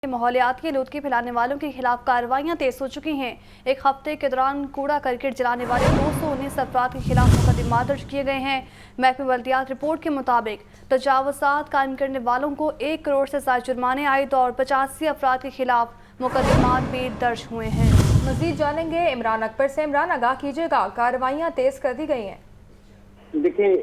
ماحولیاتی آلودگی پھیلانے والوں کے خلاف کارروائیاں تیز ہو چکی ہیں۔ ایک ہفتے کے دوران کوڑا کرکٹ جلانے والے 219 افراد کے خلاف مقدمات درج کیے گئے ہیں۔ محکمہ بلدیات رپورٹ کے مطابق تجاوزات قائم کرنے والوں کو 1 کروڑ سے زائد جرمانے عائد اور 85 افراد کے خلاف مقدمات بھی درج ہوئے ہیں۔ مزید جانیں گے عمران اکبر سے۔ عمران، آگاہ کیجیے گا، کارروائیاں تیز کر دی گئی ہیں؟ دیکھیں،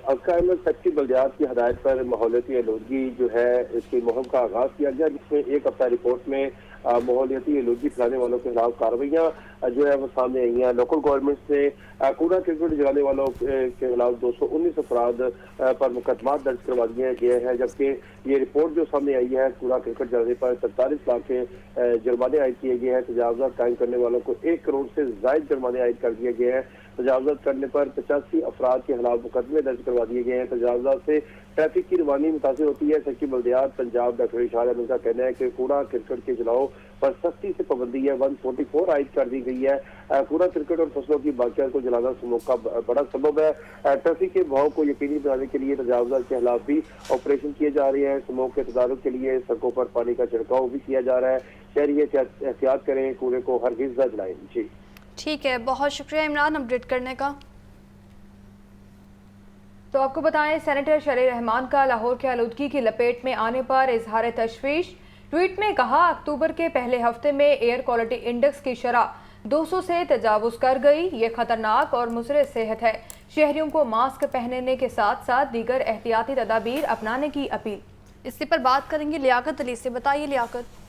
حکام سچی بلدیات کی ہدایت پر ماحولیاتی آلودگی جو ہے اس کی مہم کا آغاز کیا گیا، جس میں ایک ہفتہ رپورٹ میں ماحولیاتی آلودگی پھیلانے والوں کے خلاف کارروائیاں جو ہے وہ سامنے آئی ہیں۔ لوکل گورنمنٹ نے کوڑا کرکٹ جلانے والوں کے خلاف 219 افراد پر مقدمات درج کروا دیے گئے ہیں، جبکہ یہ رپورٹ جو سامنے آئی ہے کوڑا کرکٹ جلانے پر 47 لاکھ کے جرمانے عائد کیے گئے ہیں۔ تجاوزات قائم کرنے والوں کو 1 کروڑ سے زائد جرمانے عائد کر دیے گئے ہیں۔ تجاوزات کرنے پر 85 افراد کے خلاف مقدمے درج کروا دیے گئے ہیں۔ تجاوزات سے ٹریفک کی روانی متاثر ہوتی ہے۔ سچی بلدیات پنجاب ڈاکٹر اشار احمد کا کہنا ہے کہ کوڑا کرکٹ کے جلاؤ پر سختی سے پابندی ہے۔ 144 عائد کر دی گئی ہے۔ کوڑا کرکٹ اور فصلوں کی باقیات کو جلانا سموگ کا بڑا سبب ہے۔ ٹریفک کے بہاؤ کو یقینی بنانے کے لیے تجاوزات کے خلاف بھی آپریشن کیے جا رہے ہیں۔ سموگ کے تدارک کے لیے سڑکوں پر پانی کا چھڑکاؤ بھی کیا جا رہا ہے۔ شہری احتیاط کریں، کوڑے کو ہرگز نہ جلائیں۔ جی ٹھیک ہے، بہت شکریہ عمران اپڈیٹ کرنے کا۔ تو آپ کو بتائیں، سینیٹر شرعی رحمان کا لاہور کے آلودگی کی لپیٹ میں آنے پر اظہار تشویش۔ ٹویٹ میں کہا، اکتوبر کے پہلے ہفتے میں ایئر کوالٹی انڈیکس کی شرح 200 سے تجاوز کر گئی۔ یہ خطرناک اور مضر صحت ہے۔ شہریوں کو ماسک پہننے کے ساتھ ساتھ دیگر احتیاطی تدابیر اپنانے کی اپیل۔ اسی پر بات کریں گے لیاقت علی سے۔ بتائیے لیاقت۔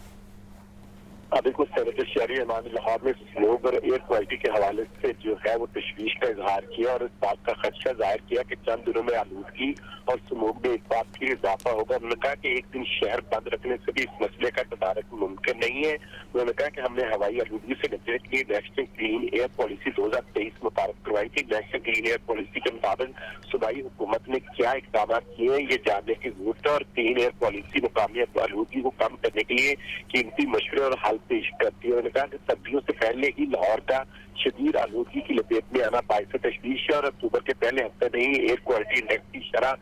بالکل، سینیٹر شہری رحمان لاہور میں سموگ اور ایئر کوالٹی کے حوالے سے جو ہے وہ تشویش کا اظہار کیا اور اس بات کا خدشہ ظاہر کیا کہ چند دنوں میں آلودگی اور سموگ میں اس بات کی اضافہ ہوگا۔ انہوں نے کہا کہ ایک دن شہر بند رکھنے سے بھی اس مسئلے کا تدارک ممکن نہیں ہے۔ انہوں نے کہا کہ ہم نے ہوائی آلودگی سے نپٹنے کے لیے نیشنل کلین ایئر پالیسی 2023 متعارف کروائی تھی۔ نیشنل کلین ایئر پالیسی کے مطابق صوبائی حکومت نے کیا اقدامات کیے ہیں، یہ جاننے کی ضرورت ہے، اور کلین ایئر پالیسی مقامی آلودگی کو کم کرنے کے لیے قیمتی مشورے اور حل پیش کرتی ہے۔ انہوں نے کہا کہ سردیوں سے پہلے ہی لاہور کا شدید آلودگی کی لپیٹ میں آنا باعث تشویش ہے، اور اکتوبر کے پہلے ہفتے میں ہی ایئر کوالٹی انڈیکس کی شرح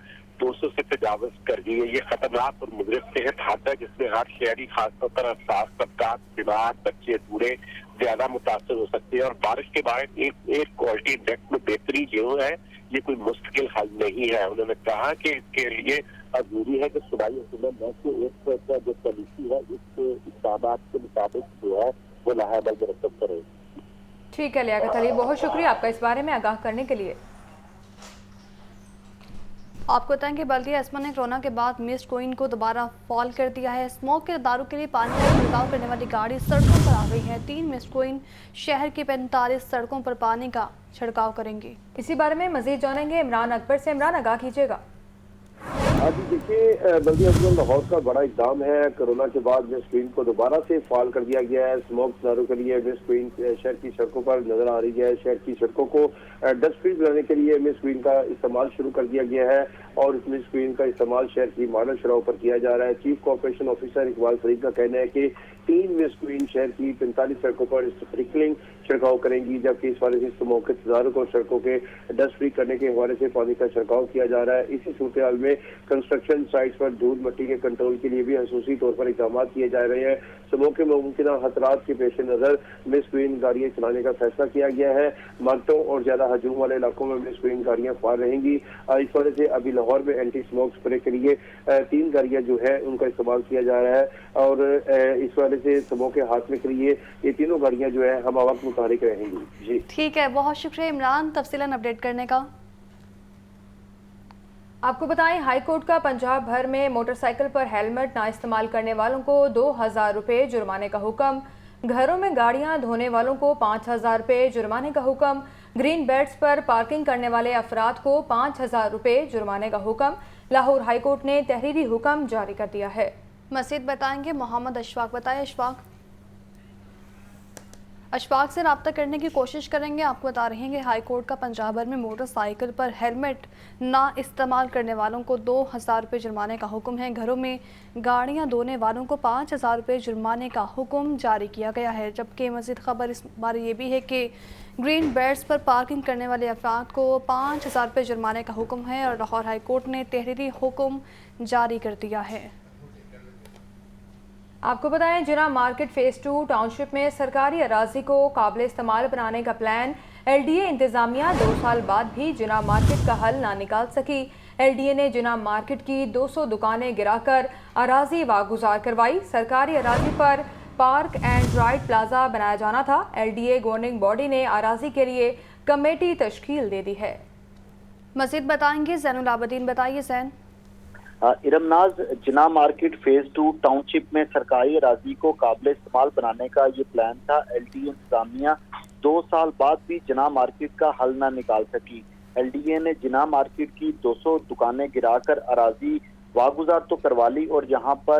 200 سے تجاوز کر دی ہے۔ یہ خطرناک اور مضر صحت حد ہے، جس میں ہر شہری، خاص طور پر حساس طبقات، بیمار، بچے، بوڑھے زیادہ متاثر ہو سکتے ہیں۔ اور بارش کے بعد ایئر کوالٹی انڈیکس میں بہتری جو ہے یہ کوئی مستقل حل نہیں ہے۔ انہوں نے کہا کہ اس کے لیے ضروری ہے کہ صوبائی حکومت جو پالیسی ہے اس اقدامات کے مطابق جو ہے وہ لاہے عمل مرتب کرے۔ ٹھیک ہے لیاقت علی، بہت شکریہ آپ کا اس بارے میں آگاہ کرنے کے لیے۔ آپ کو بتائیں کہ بلدیہ اسما نے کورونا کے بعد مسٹ کوئن کو دوبارہ فعال کر دیا ہے۔ اسموگ کے تدارک کے لیے پانی کا چھڑکاؤ کرنے والی گاڑی سڑکوں پر آ گئی ہے۔ 3 مسٹ کوئن شہر کی 45 سڑکوں پر پانی کا چھڑکاؤ کریں گے۔ اسی بارے میں مزید جانیں گے عمران اکبر سے۔ عمران، آگاہ کیجیے گا۔ جی دیکھیے، بلدیہ اسما لاہور کا بڑا اقدام ہے۔ کورونا کے بعد مسٹ کوئن کو دوبارہ سے فعال کر دیا گیا ہے۔ اسموگ تدارک کے لیے مسٹ کوئن شہر کی سڑکوں پر نظر آ رہی ہے۔ شہر کی سڑکوں کو ڈسٹ فری بنانے کے لیے مسٹ کوئن کا استعمال شروع کر دیا گیا ہے، اور اس مسٹ کوئن کا استعمال شہر کی ماڈل شراہوں پر کیا جا رہا ہے۔ Chief cooperation officer Iqbal Farid کا کہنا ہے کہ 3 مسٹ کوئن شہر کی 45 سڑکوں پر اسپرنکلنگ چھڑکاؤ کریں گی، جبکہ اس والے سے اسموگ کے تدارک اور سڑکوں کے ڈسٹ فری کرنے کے حوالے سے پانی کا چھڑکاؤ کیا جا رہا ہے۔ اسی صورتحال میں کنسٹرکشن سائٹس پر دھول مٹی کے کنٹرول کے لیے بھی خصوصی طور پر اقدامات کیے جا رہے ہیں۔ سموگ کے ممکنہ خطرات کے پیش نظر مسٹ کوئن گاڑیاں چلانے کا فیصلہ کیا گیا ہے۔ مارکیٹوں اور زیادہ ہجوم والے علاقوں میں مسٹ کوئن گاڑیاں فعال رہیں گی۔ اس وجہ سے ابھی لاہور میں اینٹی اسموگ اسپرے کے لیے 3 گاڑیاں جو ہے ان کا استعمال کیا جا رہا ہے، اور اس وجہ سے سموگ کے حاصلے کے لیے یہ تینوں گاڑیاں جو ہے ہم وقت متحرک رہیں گی۔ جی ٹھیک ہے، بہت شکریہ عمران تفصیلاً اپڈیٹ کرنے کا۔ آپ کو بتائیں، ہائی کورٹ کا پنجاب بھر میں موٹر سائیکل پر ہیلمٹ نہ استعمال کرنے والوں کو 2000 روپے جرمانے کا حکم۔ گھروں میں گاڑیاں دھونے والوں کو 5000 روپے جرمانے کا حکم۔ گرین بیلٹس پر پارکنگ کرنے والے افراد کو 5000 روپے جرمانے کا حکم۔ لاہور ہائی کورٹ نے تحریری حکم جاری کر دیا ہے۔ مزید بتائیں گے محمد اشفاق۔ بتائیں اشفاق سے رابطہ کرنے کی کوشش کریں گے۔ آپ کو بتا رہے ہیں کہ ہائی کورٹ کا پنجاب بھر میں موٹر سائیکل پر ہیلمٹ نہ استعمال کرنے والوں کو 2000 روپے جرمانے کا حکم ہے۔ گھروں میں گاڑیاں دھونے والوں کو 5000 روپے جرمانے کا حکم جاری کیا گیا ہے، جبکہ مزید خبر اس بارے یہ بھی ہے کہ گرین بیلٹس پر پارکنگ کرنے والے افراد کو 5000 روپے جرمانے کا حکم ہے، اور لاہور ہائی کورٹ نے تحریری حکم جاری کر دیا ہے۔ آپ کو بتائیں جنا مارکیٹ فیز 2 ٹاؤنشپ میں سرکاری اراضی کو قابل استعمال بنانے کا پلان LDA انتظامیہ 2 سال بعد بھی جنا مارکیٹ کا حل نہ نکال سکی۔ LDA نے جنا مارکیٹ کی 200 دکانیں گرا کر اراضی واگزار کروائی۔ سرکاری اراضی پر پارک اینڈ رائڈ پلازا بنایا جانا تھا۔ LDA گورننگ باڈی نے اراضی کے لیے کمیٹی تشکیل دے دی ہے۔ مزید بتائیں گے زین العابدین، بتائیے زین۔ ارم ناز، جنا مارکیٹ فیز 2 ٹاؤن شپ میں سرکاری اراضی کو قابل استعمال بنانے کا یہ پلان تھا۔ LDA انتظامیہ 2 سال بعد بھی جنا مارکیٹ کا حل نہ نکال سکی۔ LDA نے جنا مارکیٹ کی 200 دکانیں گرا کر اراضی واگزار تو کروا لی اور یہاں پر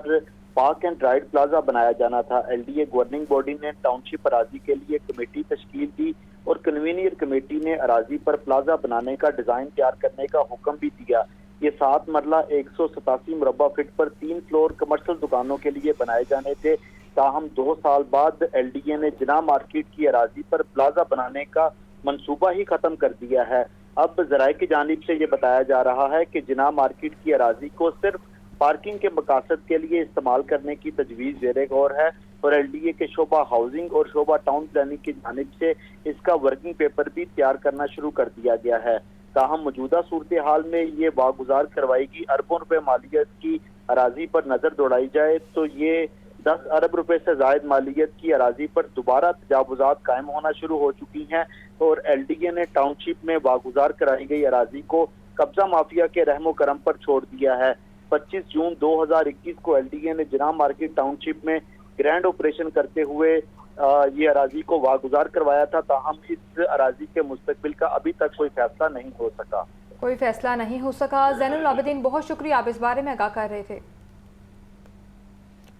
پارک اینڈ رائڈ پلازا بنایا جانا تھا۔ LDA گورننگ باڈی نے ٹاؤن شپ اراضی کے لیے کمیٹی تشکیل دی اور کنوینئر کمیٹی نے اراضی پر پلازا بنانے کا ڈیزائن تیار کرنے کا حکم بھی دیا۔ یہ 7 مرلہ 187 مربع فٹ پر 3 فلور کمرشل دکانوں کے لیے بنائے جانے تھے۔ تاہم 2 سال بعد LDA نے جنا مارکیٹ کی اراضی پر پلازا بنانے کا منصوبہ ہی ختم کر دیا ہے۔ اب ذرائع کی جانب سے یہ بتایا جا رہا ہے کہ جنا مارکیٹ کی اراضی کو صرف پارکنگ کے مقاصد کے لیے استعمال کرنے کی تجویز زیر غور ہے اور LDA کے شعبہ ہاؤسنگ اور شعبہ ٹاؤن پلاننگ کی جانب سے اس کا ورکنگ پیپر بھی تیار کرنا شروع کر دیا گیا ہے۔ تاہم موجودہ صورتحال میں یہ واگزار کروائی گی اربوں روپے مالیت کی اراضی پر نظر دوڑائی جائے تو یہ 10 ارب روپے سے زائد مالیت کی اراضی پر دوبارہ تجاوزات قائم ہونا شروع ہو چکی ہیں اور LDA نے ٹاؤن شپ میں واگزار کرائی گئی اراضی کو قبضہ مافیا کے رحم و کرم پر چھوڑ دیا ہے۔ 25 جون 2021 کو LDA نے جنا مارکیٹ ٹاؤن شپ میں گرینڈ آپریشن کرتے ہوئے یہ اراضی کو واگزار کروایا تھا۔ تاہم اس اراضی کے مستقبل کا ابھی تک کوئی فیصلہ نہیں ہو سکا۔ کوئی فیصلہ نہیں ہو سکا۔ زین العابدین، بہت شکریہ، آپ اس بارے میں آگاہ کر رہے تھے۔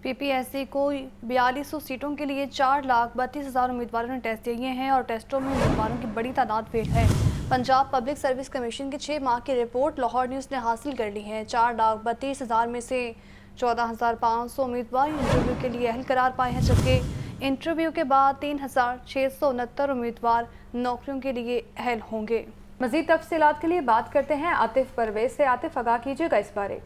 PPSC کو 4200 سیٹوں کے لیے 4,32,000 امیدواروں نے ٹیسٹ دیے ہیں اور ٹیسٹوں میں امیدواروں کی بڑی تعداد فیل ہے۔ پنجاب پبلک سروس کمیشن کی 6 ماہ کی رپورٹ لاہور نیوز نے حاصل کر لی ہے۔ 4,32,000 میں سے 14,500 امیدوار انٹرویو کے لیے اہل قرار پائے ہیں، جبکہ انٹرویو کے بعد 3,669 امیدوار نوکریوں کے لیے اہل ہوں گے۔ مزید تفصیلات کے لیے بات کرتے ہیں عاطف پرویز سے۔ عاطف، آگاہ کیجیے گا اس بارے۔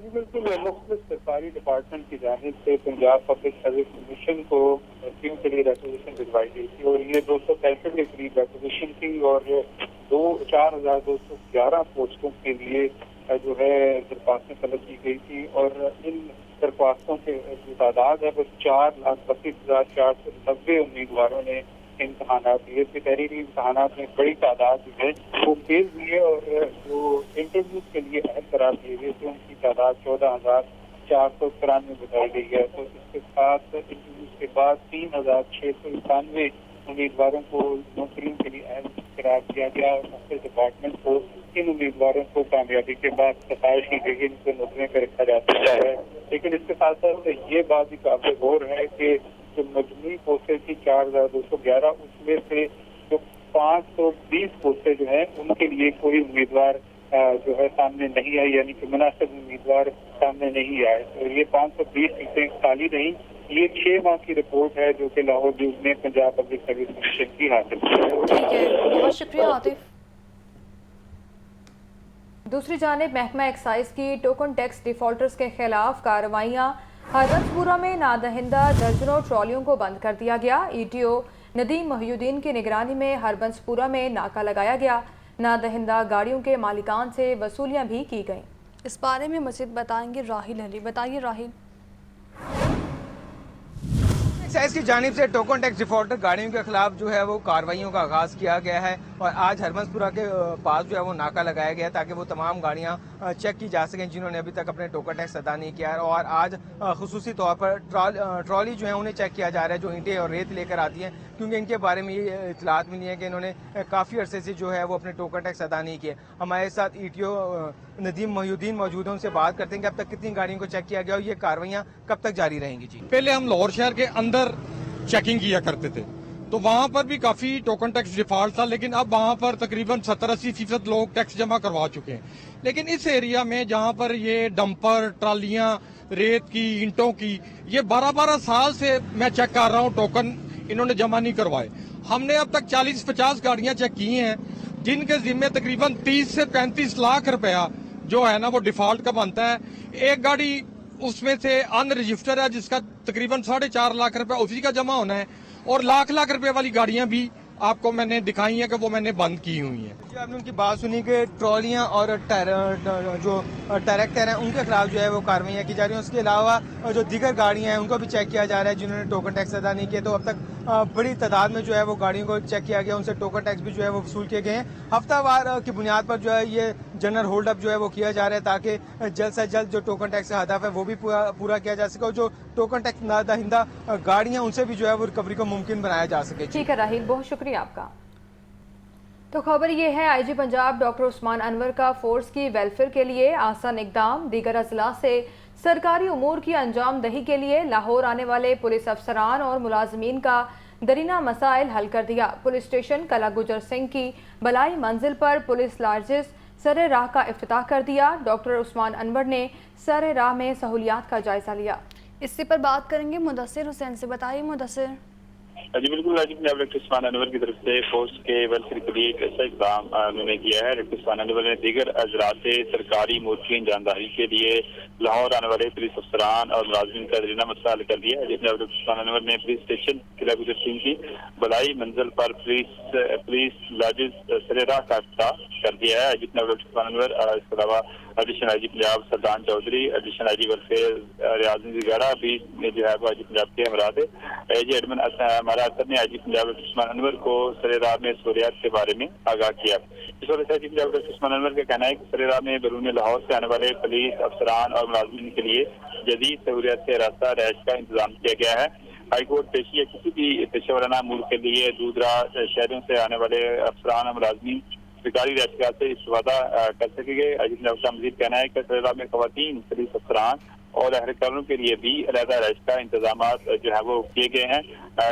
جی بالکل، مختلف سرکاری ڈپارٹمنٹ کی جانب سے پنجاب پبلک سروس کمیشن کو نوکریوں کے لیے ریکوزیشن بھجوائی گئی تھی اور یہ 265 کے قریب ریکوزیشن تھی اور 4,211 پوسٹوں کے لیے جو ہے درخواستیں طلب کی گئی تھی اور ان درخواستوں کی جو تعداد ہے وہ 4,32,490 امیدواروں نے امتحانات دیے تھے۔ تحریری امتحانات میں بڑی تعداد جو ہے وہ فیل ہوئی ہے اور جو انٹرویوز کے لیے اہل قرار دیے گئے تھے ان کی تعداد 14,493 بتائی گئی ہے۔ تو اس کے ساتھ انٹرویوز کے بعد 3,691 امیدواروں کو نوکریوں کے لیے اہل قرار دیا گیا اور مختلف ڈپارٹمنٹ کو ان امیدواروں کو کامیابی کے بعد ستائش کی گئی، ان کو نوکریوں پہ رکھا جا سکتا ہے۔ لیکن اس کے ساتھ ساتھ یہ بات بھی قابل غور ہے کہ جو مجموعی پوسٹیں تھی 4,211، اس میں سے جو 520 پوسٹیں جو ہیں ان کے لیے کوئی امیدوار جو ہے سامنے نہیں آئی، یعنی کہ مناسب امیدوار سامنے نہیں آئے۔ تو یہ 520 سیٹیں خالی نہیں۔ یہ 6 ماہ کی رپورٹ ہے جو کہ لاہور نیوز نے پنجاب پبلک سروس کمیشن کی حاصل کی۔ بہت شکریہ عاطف۔ دوسری جانب محکمہ ایکسائز کی ٹوکن ٹیکس ڈیفالٹرز کے خلاف کارروائیاں۔ ہربنس پورہ میں نادہندہ درجنوں ٹرالیوں کو بند کر دیا گیا۔ ETO ندیم محی الدین کی نگرانی میں ہربنس پورہ میں ناکہ لگایا گیا۔ نادہندہ گاڑیوں کے مالکان سے وصولیاں بھی کی گئیں۔ اس بارے میں مزید بتائیں گے راہیل علی۔ بتائیے راہیل۔ ایکسائز کی جانب سے ٹوکن ٹیکس ڈیفالٹر گاڑیوں کے خلاف جو ہے وہ کارروائیوں کا آغاز کیا گیا ہے اور آج ہربنس پورہ کے پاس جو ہے وہ ناکہ لگایا گیا تاکہ وہ تمام گاڑیاں چیک کی جا سکیں جنہوں نے ابھی تک اپنے ٹوکن ٹیکس ادا نہیں کیا ہے اور آج خصوصی طور پر ٹرالی جو ہے انہیں چیک کیا جا رہا ہے جو اینٹیں اور ریت لے کر آتی ہیں، کیونکہ ان کے بارے میں یہ اطلاعات ملی ہیں کہ انہوں نے کافی عرصے سے جو ہے وہ اپنے ٹوکن ٹیکس ادا نہیں کیے۔ ہمارے ساتھ ETO ندیم محی الدین موجود ہیں، ان سے بات کرتے ہیں کہ اب تک کتنی گاڑیوں کو چیک کیا گیا اور یہ کارروائیاں کب تک جاری رہیں گی؟ جی، پہلے ہم لاہور شہر کے اندر چیکنگ کیا کرتے تھے تو وہاں پر بھی کافی ٹوکن ٹیکس ڈیفالٹ تھا، لیکن اب وہاں پر تقریباً 70-80% لوگ ٹیکس جمع کروا چکے ہیں۔ لیکن اس ایریا میں جہاں پر یہ ڈمپر ٹرالیاں ریت کی اینٹوں کی یہ 12 سال سے میں چیک کر رہا ہوں ٹوکن انہوں نے جمع نہیں کروائے۔ ہم نے اب تک 40-50 گاڑیاں چیک کی ہیں جن کے ذمے تقریباً 30 سے 35 لاکھ روپیہ جو ہے نا وہ ڈیفالٹ کا بنتا ہے۔ ایک گاڑی उसमें से अनरजिस्टर्ड है जिसका तकरीबन 4.5 लाख रुपए उसी का जमा होना है, और लाख रुपए वाली गाड़ियां भी आपको मैंने दिखाई हैं कि वो मैंने बंद की हुई हैं। जो आपने उनकी बात सुनी कि ट्रॉलियां और जो ट्रैक्टर हैं उनके खिलाफ जो है वो कार्रवाइयाँ की जा रही हैं, उसके अलावा जो दीगर गाड़ियां हैं उनको भी चेक किया जा रहा है जिन्होंने टोकन टैक्स अदा नहीं किया। तो अब तक बड़ी तादाद में जो है वो गाड़ियों को चेक किया गया, उनसे टोकन टैक्स भी जो है वो वसूल किए गए हैं। हफ्तावार की बुनियाद पर जो है ये जनरल होल्ड अप जो है वो किया जा रहा है ताकि जल्द से जल्द जो टोकन टैक्स का हदफ है वो भी पूरा किया जा सके और जो टोकन टैक्स ना दहिंदा गाड़ियां उनसे भी जो है वो रिकवरी को मुमकिन बनाया जा सके। ठीक है राहिल, बहुत शुक्रिया आपका। तो खबर ये है, आईजी पंजाब डॉक्टर उस्मान अनवर का फोर्स की वेलफेयर के लिए आसान इकदाम। दीगर अजला से सरकारी उमूर की अंजाम दही के लिए लाहौर आने वाले पुलिस अफसरान और मुलाजमीन का दरीना मसाइल हल कर दिया। पुलिस स्टेशन कला गुजर सिंह की बलाई मंजिल पर पुलिस लार्जेस सरे राह का इफ्तिताह कर दिया। डॉक्टर उस्मान अनवर ने सरे राह में सहूलियात का जायजा लिया। इसी पर बात करेंगे मुदस्सिर हुसैन से। बताइए मुदस्सिर। जी बिल्कुल, राजीव ने डॉक्टर उस्मान अनवर की तरफ से फोर्स के वेलफेयर के लिए एक ऐसा इकदाम उन्होंने किया है। डॉक्टर उस्मान अनवर ने दीगर अजरा से सरकारी उमूर की अंजामदही के लिए लाहौर आने वाले पुलिस अफसरान और मुलाजिमीन का दरीना मसला हल कर दिया है। जिसमें डॉक्टर उस्मान अनवर ने पुलिस स्टेशन किला गुजर सिंह की बलाई मंजिल पर पुलिस लाजिज सरेरा का इफ्तिताह कर दिया है। जिसमें डॉक्टर उस्मान अनवर इसके अलावा एडिशनल आईजी पंजाब सरदान Chaudhry, additional IG welfare Riaz वगैरह भी जो है वो आईजी पंजाब के हमरा थे। एजी एडमिन हमारा असर ने आईजी पंजाब उस्मान अनवर को सरेराह में सहूलियात के बारे में आगाह किया। इस वजह से आईजी पंजाब उस्मान अनवर का कहना है कि सरेराह में बैरून लाहौर से आने वाले पुलिस अफसरान और मुलाजमीन के लिए जदीद सहूलियात से रास्ता रहायश का इंतजाम किया गया है। हाईकोर्ट पेशी या किसी भी पेशेवराना अमूर के लिए दूसरा शहरों से आने वाले अफसरान और मुलाजमीन सरकारी रहायशगाह से इस्तेफादा कर सकेंगे। आईजी पंजाब का मजीद कहना है कि सरेराह में खवातीन पुलिस अफसरान और अहलकारों के लिए भी अलग रहायश का इंतजाम जो है वो किए गए हैं।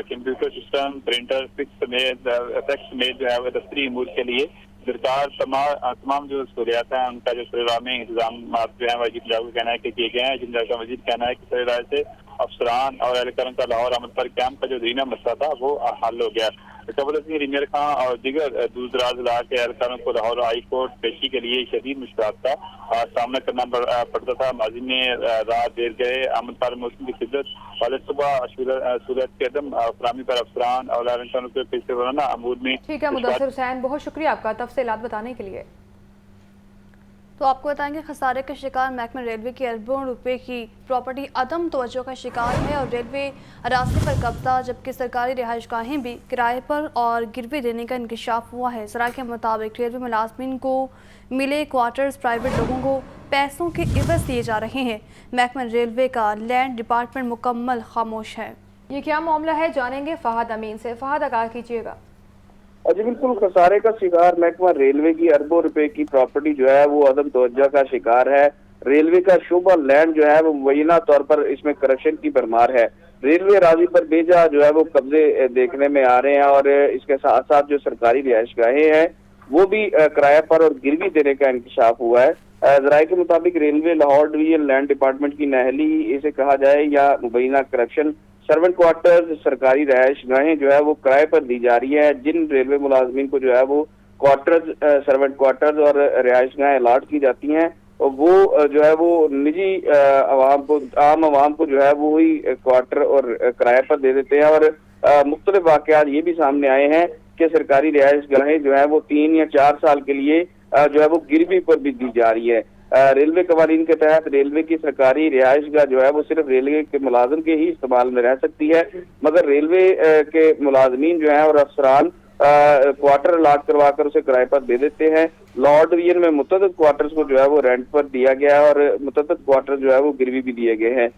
कंप्यूटर सिस्टम, प्रिंटर, फैक्स में जो है वो दफ्तरी अमूर के लिए सरकार तमाम जो सहूलियात हैं उनका जो सरेराह में इंतजाम जो है आईजी पंजाब का कहना है कि किए गए हैं। जिन का मजीद कहना है कि सरेराह से अफसरान और एहलकारों का लाहौर आमद पर कैंप का जो दरीना मसला था वो हल हो गया। कबल सिंह रिमियर खां और दीगर दूर दराज इलाके के एहलकारों को लाहौर हाई कोर्ट पेशी के लिए शदीद मुश्किलात का सामना करना पड़ता था। माजी में रात देर गए आमद पर मौसम की शिद्दत वाले सुबह सूरत के अदम फरामी पर अफसरान और एहलकारों के पेशेवराना अमूर में। ठीक है मुदस्सिर हुसैन, बहुत शुक्रिया आपका तफसीलात बताने के लिए। तो आपको बताएंगे खसारे के शिकार महकमा रेलवे की अरबों रुपए की प्रॉपर्टी अदम तवज्जो का शिकार है और रेलवे रास्ते पर कब्जा, जबकि सरकारी रिहाइशगाहें भी किराए पर और गिरवी देने का इंकशाफ हुआ है। सराय के मुताबिक रेलवे मुलाजमीन को मिले क्वार्टर्स प्राइवेट लोगों को पैसों के इवज दिए जा रहे हैं। महकमा रेलवे का लैंड डिपार्टमेंट मुकम्मल खामोश है। ये क्या मामला है, जानेंगे फहद अमीन से। फहद, आगाह कीजिएगा। जी बिल्कुल, खसारे का शिकार महकमा रेलवे की अरबों रुपए की प्रॉपर्टी जो है वो अदम तवज्जो का शिकार है। रेलवे का शोबा लैंड जो है वो मुबैना तौर पर इसमें करप्शन की भरमार है। रेलवे राजी पर बेजा जो है वो कब्जे देखने में आ रहे हैं और इसके साथ साथ जो सरकारी रिहाइशगाहें हैं वो भी किराए पर और गिरवी देने का इंकशाफ हुआ है। जराये के मुताबिक railway Lahore division land department की नहली इसे कहा जाए या मुबैना करप्शन सर्वेंट क्वार्टर्स, सरकारी रहायश गाहें जो है वो किराए पर दी जा रही है। जिन रेलवे मुलाजमीन को जो है वो क्वार्टर्स, सर्वेंट क्वार्टर्स और रहायश गाहें अलाट की जाती हैं और वो जो है वो निजी आम आवाम को जो है वो वही क्वार्टर और किराए पर दे देते हैं। और मुख्तलिफ वाकयात ये भी सामने आए हैं कि सरकारी रहायश गाहें जो है वो 3 या 4 साल के लिए जो है वो गिरवी पर भी दी जा रही है। रेलवे कवानीन के तहत रेलवे की सरकारी रिहाइशगाह जो है वो सिर्फ रेलवे के मुलाजिम के ही इस्तेमाल में रह सकती है, मगर रेलवे के मुलाजमीन जो है और अफसरान क्वार्टर अलाट करवा कर उसे किराए पर दे देते हैं। लाहौर डिवीजन में मुतअद्दिद क्वार्टर्स को जो है वो रेंट पर दिया गया है और मुतअद्दिद क्वार्टर जो है वो गिरवी भी दिए गए हैं।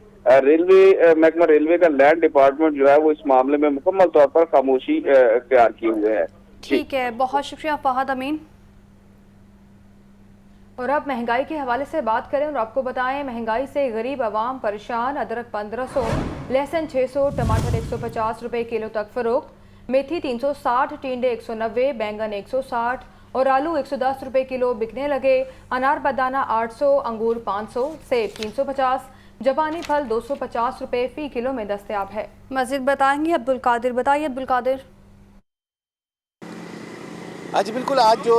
रेलवे महकमा रेलवे का लैंड डिपार्टमेंट जो है वो इस मामले में मुकम्मल तौर पर खामोशी इख्तियार किए हुए है। ठीक है, बहुत शुक्रिया फहद अमीन। और अब महंगाई के हवाले से बात करें और आपको बताएं, महंगाई से गरीब आवाम परेशान। अदरक 1500, लहसुन 600, टमाटर 150 रुपए किलो तक फरोख्त, मेथी 360, टिंडे 190, बैंगन 160 और आलू 110 रुपए किलो बिकने लगे। अनार बदाना 800, अंगूर 500, सेब 350, जापानी फल 250 रुपए फी किलो में दस्तयाब है। मजीद बताएंगे अब्दुल कादिर। बताइए अब्दुल कादिर। जी बिल्कुल, आज जो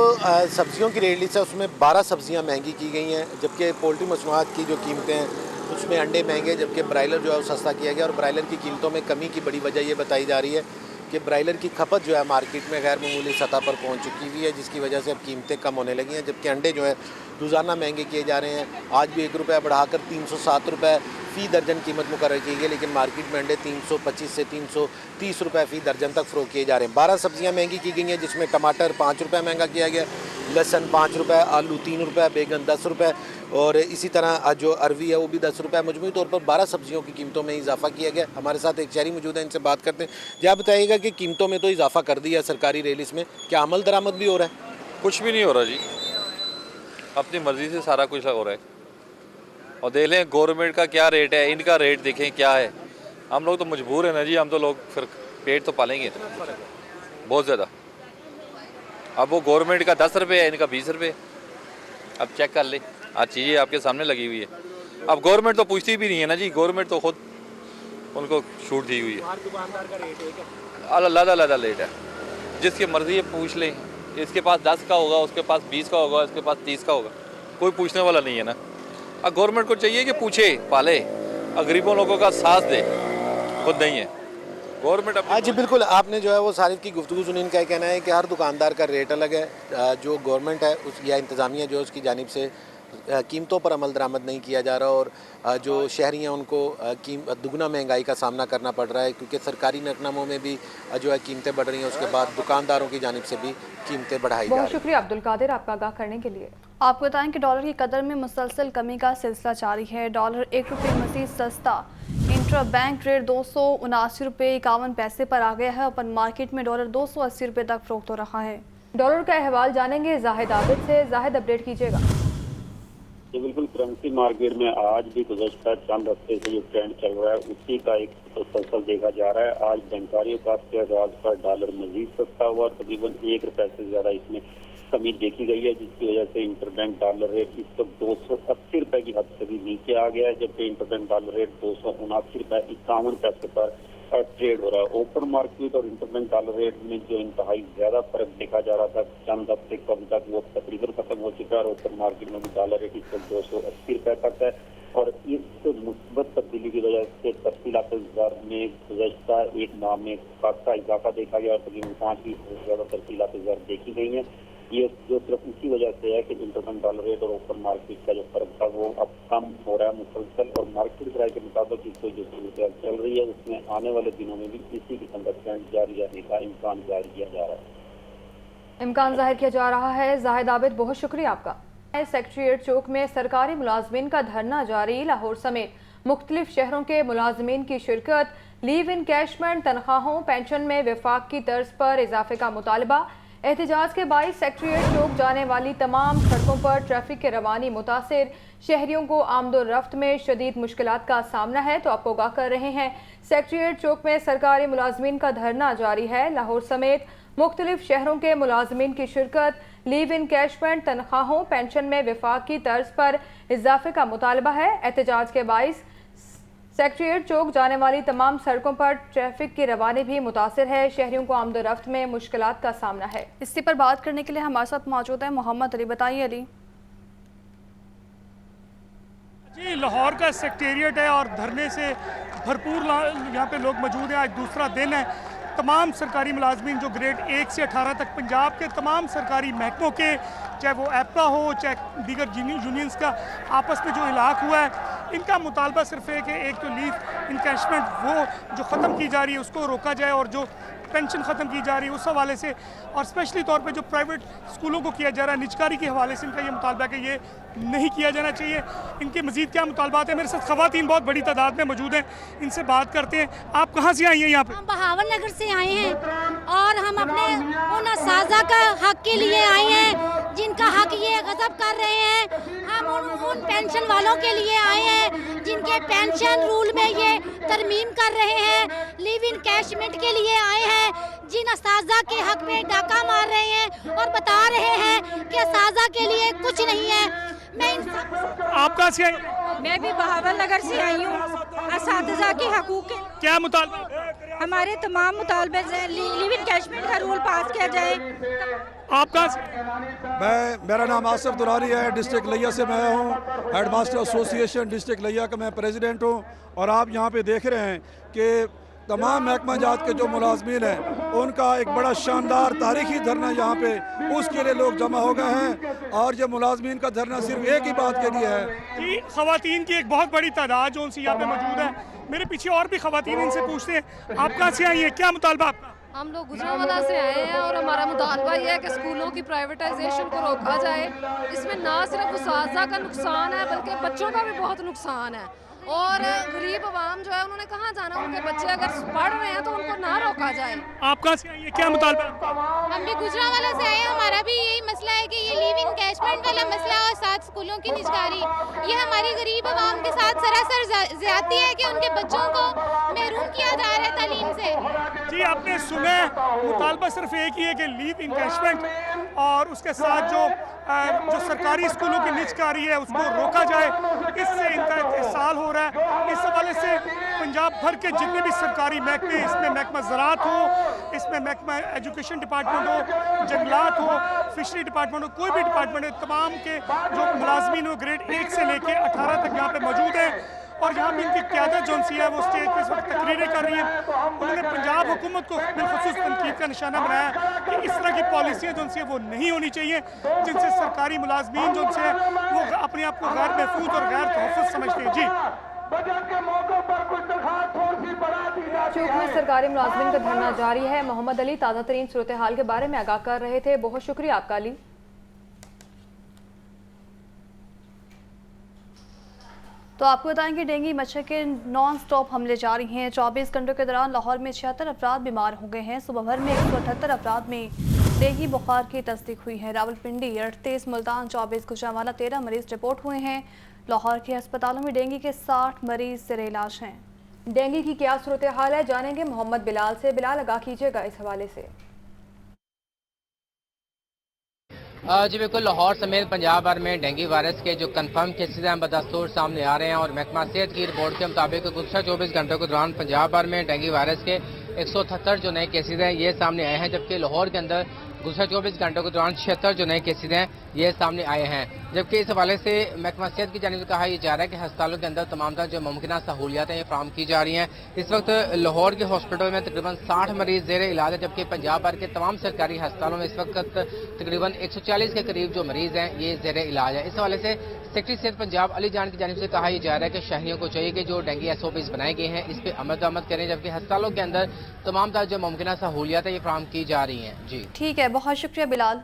सब्जियों की रेट लिस्ट है उसमें 12 सब्जियां महंगी की गई हैं, जबकि पोल्ट्री मसनूआत की जो कीमतें हैं اس میں انڈے مہنگے جبکہ برائلر جو ہے وہ سستا کیا گیا، اور برائلر کی قیمتوں میں کمی کی بڑی وجہ یہ بتائی جا رہی ہے کہ برائلر کی کھپت جو ہے مارکیٹ میں غیر معمولی سطح پر پہنچ چکی ہوئی ہے، جس کی وجہ سے اب قیمتیں کم ہونے لگی ہیں، جبکہ انڈے جو ہے روزانہ مہنگے کیے جا رہے ہیں۔ آج بھی 1 روپیہ بڑھا کر 307 روپے فی درجن قیمت مقرر کی گئی، لیکن مارکیٹ میں انڈے 325 سے 330 روپے فی درجن تک فروخت کیے جا رہے ہیں۔ 12 سبزیاں مہنگی کی گئی ہیں، جس میں ٹماٹر 5 روپے مہنگا کیا گیا، لہسن 5 روپے، آلو 3 روپے، بیگن 10 روپے، اور اسی طرح جو اروی ہے وہ بھی 10 روپے۔ مجموعی طور پر 12 سبزیوں کی قیمتوں میں اضافہ کیا گیا۔ ہمارے ساتھ ایک شہری موجود ہیں، ان سے بات کرتے ہیں۔ کیا بتائیے گا کہ قیمتوں میں تو اضافہ کر دیا سرکاری ریلز میں، کیا عمل درآمد بھی ہو رہا ہے؟ کچھ بھی نہیں ہو رہا جی، اپنی مرضی سے سارا کچھ ہو رہا ہے۔ اور دیکھ لیں گورنمنٹ کا کیا ریٹ ہے، ان کا ریٹ دیکھیں کیا ہے۔ ہم لوگ تو مجبور ہیں نا جی، ہم تو لوگ پھر پیٹ تو پالیں گے بہت زیادہ۔ اب وہ گورنمنٹ کا 10 روپے ہے، ان کا 20 روپے۔ اب چیک کر لیں، ہر چیزیں آپ کے سامنے لگی ہوئی ہے۔ اب گورنمنٹ تو پوچھتی بھی نہیں ہے نا جی، گورنمنٹ تو خود ان کو چھوٹ دی ہوئی ہے۔ علیحدہ ریٹ ہے، جس کی مرضی ہے پوچھ لیں۔ اس کے پاس 10 کا ہوگا، اس کے پاس 20 کا ہوگا، اس کے پاس 30 کا ہوگا، کوئی پوچھنے والا نہیں ہے نا۔ اب گورنمنٹ کو چاہیے کہ پوچھے، پالے، غریبوں لوگوں کا ساتھ دے، خود نہیں ہے گورنمنٹ۔ ہاں جی بالکل، آپ نے جو ہے وہ صارف کی گفتگو سنی۔ ان کا کہنا ہے کہ ہر دکاندار کا ریٹ الگ ہے، جو گورنمنٹ ہے اس یا انتظامیہ جو اس کی جانب سے قیمتوں پر عمل درآمد نہیں کیا جا رہا، اور جو شہری ہیں ان کو دگنا مہنگائی کا سامنا کرنا پڑ رہا ہے، کیونکہ سرکاری نقناموں میں بھی جو ہے قیمتیں بڑھ رہی ہیں، اس کے بعد دکانداروں کی جانب سے بھی قیمتیں بڑھائی جا رہی ہیں۔ بہت شکریہ عبدالقادر آپ کا آگاہ کرنے کے لیے۔ آپ کو بتائیں کہ ڈالر کی قدر میں مسلسل کمی کا سلسلہ جاری ہے۔ ڈالر 1 روپے مزید سستا انٹرا بینک ریٹ 279 روپے 51 پیسے پر آ گیا ہے۔ اوپن مارکیٹ میں ڈالر 280 روپے تک فروخت ہو رہا ہے۔ ڈالر کا احوال جانیں گے زاہد عابد سے۔ زاہد اپڈیٹ کیجیے گا۔ جی بالکل، کرنسی مارکیٹ میں آج بھی گزشتہ چند ہفتے سے جو ٹرینڈ چل رہا ہے اسی کا ایک تسلسل دیکھا جا رہا ہے۔ آج بینکاری اوقات کے آغاز پر ڈالر مزید سستا ہوا، تقریباً 1 روپے سے زیادہ اس میں کمی دیکھی گئی ہے، جس کی وجہ سے انٹر بینک ڈالر ریٹ اس وقت 280 روپے کی حد سے بھی نیچے آ گیا ہے، جبکہ انٹر بینک ڈالر ریٹ 279 روپے 51 پیسے پر ٹریڈ ہو رہا ہے۔ اوپن مارکیٹ اور انٹر بینک ڈالر ریٹ میں جو انتہائی زیادہ فرق دیکھا جا رہا تھا چند ہفتے قبل تک، وہ تقریباً ختم ہو چکا ہے، اور اوپن مارکیٹ میں بھی ڈالر ریٹ اس وقت 280 روپے تک ہے۔ اور اس مثبت تبدیلی کی وجہ سے تفصیلات زر میں گزشتہ ایک ماہ میں خاصا اضافہ دیکھا گیا، اور تقریباً 5% سے زیادہ تفصیلات زر دیکھی گئی ہیں۔ یہ جو صرف اسی وجہ سے ہے کہ انٹر بینک ڈالر ریٹ اور اوپن مارکیٹ کا جو فرق تھا وہ اب کم ہو رہا ہے مسلسل، اور مارکیٹ کرائے کے مطابق اس کو جو صورتحال چل رہی ہے اس میں آنے والے دنوں میں بھی اسی قسم کا ٹرینڈ جاری رہنے کا امکان ظاہر کیا جا رہا ہے۔ امکان ظاہر کیا جا رہا ہے۔ زاہد عابد بہت شکریہ آپ کا۔ سیکریٹریٹ چوک میں سرکاری ملازمین کا دھرنا جاری۔ لاہور سمیت مختلف شہروں کے ملازمین کی شرکت۔ لیو انکیشمنٹ، تنخواہوں، پینشن میں وفاق کی طرز پر اضافے کا مطالبہ۔ احتجاج کے باعث سیکریٹریٹ چوک جانے والی تمام سڑکوں پر ٹریفک کی روانی متاثر۔ شہریوں کو آمد و رفت میں شدید مشکلات کا سامنا ہے، تو آپ کو آگاہ کر رہے ہیں سیکریٹریٹ چوک میں سرکاری ملازمین کا دھرنا جاری ہے۔ لاہور سمیت مختلف شہروں کے ملازمین کی شرکت۔ لیو انکیشمنٹ، تنخواہوں، پینشن میں وفاق کی طرز پر اضافے کا مطالبہ ہے۔ احتجاج کے باعث سیکریٹریٹ چوک جانے والی تمام سڑکوں پر ٹریفک کی روانی بھی متاثر ہے۔ شہریوں کو آمد و رفت میں مشکلات کا سامنا ہے۔ اسی پر بات کرنے کے لیے ہمارے ساتھ موجود ہیں محمد علی۔ بتائیے علی۔ جی لاہور کا سیکریٹریٹ ہے اور دھرنے سے بھرپور یہاں پہ لوگ موجود ہیں۔ آج دوسرا دن ہے۔ تمام سرکاری ملازمین جو گریڈ 1 سے 18 تک پنجاب کے تمام سرکاری محکموں کے، چاہے وہ ایپا ہو چاہے دیگر یونینز کا آپس میں جو ہلاک ہوا ہے، ان کا مطالبہ صرف ہے کہ ایک تو لیو انکیشمنٹ وہ جو ختم کی جا رہی ہے اس کو روکا جائے، اور جو پینشن ختم کی جا رہی ہے اس حوالے سے، اور اسپیشلی طور پہ جو پرائیویٹ اسکولوں کو کیا جا رہا ہے نجکاری کے حوالے سے، ان کا یہ مطالبہ ہے کہ یہ نہیں کیا جانا چاہیے۔ ان کے مزید کیا مطالبات ہیں؟ میرے ساتھ خواتین بہت بڑی تعداد میں موجود ہیں، ان سے بات کرتے ہیں۔ آپ کہاں سے آئی ہیں یہاں پہ؟ ہم بہاول نگر سے آئے ہیں، اور ہم اپنے ان اساتذہ کا حق کے لیے آئے ہیں جن کا حق یہ غصب کر رہے ہیں۔ ہم ان پینشن والوں کے لیے آئے ہیں جن کے پینشن رول میں یہ ترمیم کر رہے ہیں۔ لیو انکیشمنٹ کے لیے آئے ہیں جن اساتذہ کے حق میں ڈاکہ مار رہے ہیں اور بتا رہے ہیں کہ اساتذہ کے لیے کچھ نہیں ہے۔ آپ کہاں سے آئے؟ میں بھی بہاول نگر سے آئی ہوں۔ اساتذہ کے حقوق کیا مطالبہ؟ हमारे तमाम मुतालबे से लिव इन कैशमेंट का रूल पास किया जाए। आप कहाँ से? मेरा नाम आसिफ दुरानी है, डिस्ट्रिक्ट लिया से मैं हूँ, हेडमास्टर एसोसिएशन डिस्ट्रिक्ट लिया का मैं प्रेसिडेंट हूँ। और आप यहाँ पे देख रहे हैं कि तमाम महकमा जात के जो मुलाजमीन हैं उनका एक बड़ा शानदार तारीखी धरना यहाँ पे उसके लिए लोग जमा हो गए हैं। और ये मुलाजमीन का धरना सिर्फ एक ही बात के लिए है जी, खवातीन की एक बहुत बड़ी तादाद जो उनसे यहाँ पे मौजूद है। मेरे पीछे और भी खवातीन, इनसे पूछते हैं आप कहाँ से आई हैं, क्या मुतालबा आपका? हम लोग गुजरांवाला से आए हैं और हमारा मुतालबा ये है कि स्कूलों की प्राइवेटाइजेशन को रोका जाए। इसमें ना सिर्फ उसाज़ा का नुकसान है बल्कि बच्चों का भी बहुत नुकसान है। और गरीब आवाम जो है उन्होंने कहाँ जाना, उनके बच्चे अगर पढ़ रहे हैं तो उनको ना रोका जाए। आप कहाँ से आई हैं, क्या मुतालबा आपका? हम भी गुजरांवाला से आए हैं। हमारा भी यही मसला है कि ये लिव इन कैशमेंट वाला मसला और साथ स्कूलों की निजकारी, ये हमारी गरीब आवाम के साथ सरासर ज्यादती है कि उनके बच्चों को महरूम किया जा रहा है तालीम से। जी, आपने सुना, मुतालबा सिर्फ एक ही है कि लिव इन कैशमेंट और उसके साथ जो सरकारी स्कूलों की निजकारी है उसको रोका जाए। इससे इनका इस्तेसाल हो रहा है। इस हवाले से पंजाब भर के जितने भी सरकारी महकमे, इसमें महकमा ज़राअत हो, इसमें महकमा एजुकेशन डिपार्टमेंट हो, जंगलात हो, फिशरी डिपार्टमेंट हो, कोई भी डिपार्टमेंट है, तमाम के जो मुलाजमीन हो ग्रेड 1 से लेके 18 तक यहाँ पे मौजूद हैं। और यहाँ पे इनकी क़यादत जो सी है वो स्टेज पे इस वक्त तकरीरें कर रही हैं। उन्होंने पंजाब हुकूमत को बिलखुसूस तनकीद का निशाना बनाया कि इस तरह की पॉलिसियाँ जो सी है वो नहीं होनी चाहिए, जिनसे सरकारी मुलाजमीन जो से वो अपने आप को गैर महफूज और गैर तहफ़्फ़ुज़ समझते हैं। जी, चूक में सरकारी मुलाजमीन का धरना जारी है। मोहम्मद अली ताज़ा तरीन सूरत हाल के बारे में आगाह कर रहे थे। बहुत शुक्रिया आपका अली। तो आपको बताएं कि डेंगू मच्छर के नॉन स्टॉप हमले जारी हैं। 24 घंटों के दौरान लाहौर में 76 अफराद बीमार हो गए हैं। सुबह भर में 178 अफराद में डेंगू बुखार की तस्दीक हुई है। रावलपिंडी 38, मुल्तान 24, गुजरांवाला 13 मरीज रिपोर्ट हुए हैं। लाहौर के अस्पतालों में डेंगू के 60 मरीज ज़ेर इलाज हैं। डेंगू की क्या सूरत हाल है, जानेंगे मोहम्मद बिलाल से। बिलाल, आगाह कीजिएगा इस हवाले से। जी बिल्कुल, लाहौर समेत पंजाब भर में डेंगू वायरस के जो कंफर्म केसेज हैं बदस्तूर सामने आ रहे हैं। और महकमा सेहत की रिपोर्ट के मुताबिक गुज़श्ता 24 घंटों के दौरान पंजाब भर में डेंगू वायरस के 178 जो नए केसेज हैं ये सामने आए हैं, जबकि लाहौर के अंदर गुज़श्ता 24 घंटों के दौरान 76 जो नए केसेज हैं ये सामने आए हैं। जबकि इस हवाले से महकमा सेहत की जानिब से कहा यह जा रहा है कि अस्पतालों के अंदर तमाम तरह जो मुमकिन सहूलियात हैं ये फराहम की जा रही हैं। इस वक्त लाहौर के हॉस्पिटल में तकरीबन 60 मरीज ज़ेर इलाज है, जबकि पंजाब भर के तमाम सरकारी अस्पतालों में इस वक्त तकरीबन 140 के करीब जो मरीज हैं ये ज़ेर इलाज है। इस हवाले से सेक्रेटरी सेहत पंजाब अली जान की जानिब से कहा यह जा रहा है कि शहरियों को चाहिए कि जो डेंगू SOPs बनाए गए हैं इस पर अमल दरामद करें, जबकि अस्पतालों के अंदर तमाम तरह जो मुमकिन सहूलियात है ये फराहम की जा रही हैं। जी ठीक है, बहुत शुक्रिया बिलाल।